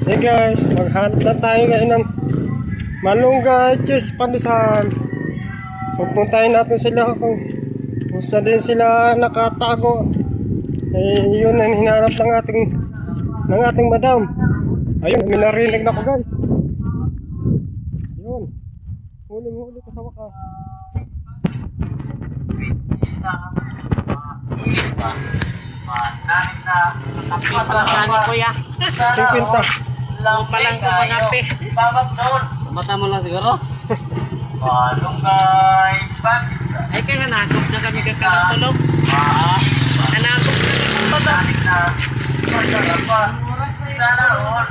Hey guys, maghanap na tayo ngayon ng malunggay cheese pandesal. Pupuntahin natin sila kung saan din sila nakatago. Eh, yun ang hinahanap ng ating madam. Ayun, may narinig na ko guys. Yun, huli ko sa wakas. Saan kuya? 50. Palang ko panapi. Mata mo lang siguro. Malunggay pandesal. Ay kaya nanakop na kami kakatulog. Nanakop na kami kakatulog. Masarap pa. Sana all.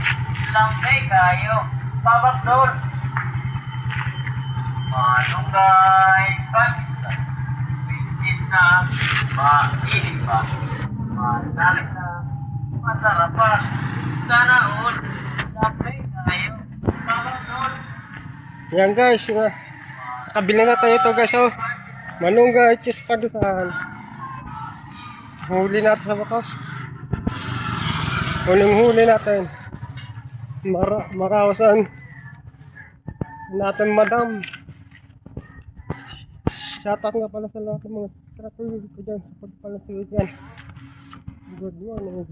Lambay kayo. Babak doon. Malunggay pandesal. Bisit na. Mainit pa. Masarap na. Masarap pa. Sana all. Lambay kayo. Babak doon. Yan guys, nakabili na tayo ito guys. Oh, malunggay cheese pandesal. Huli natin sa wakas. Huli natin. Makawasan natin madam. Shoutout nga pala sa lahat ng mga subscribers ko dyan sa pagpalasig dyan. Good morning.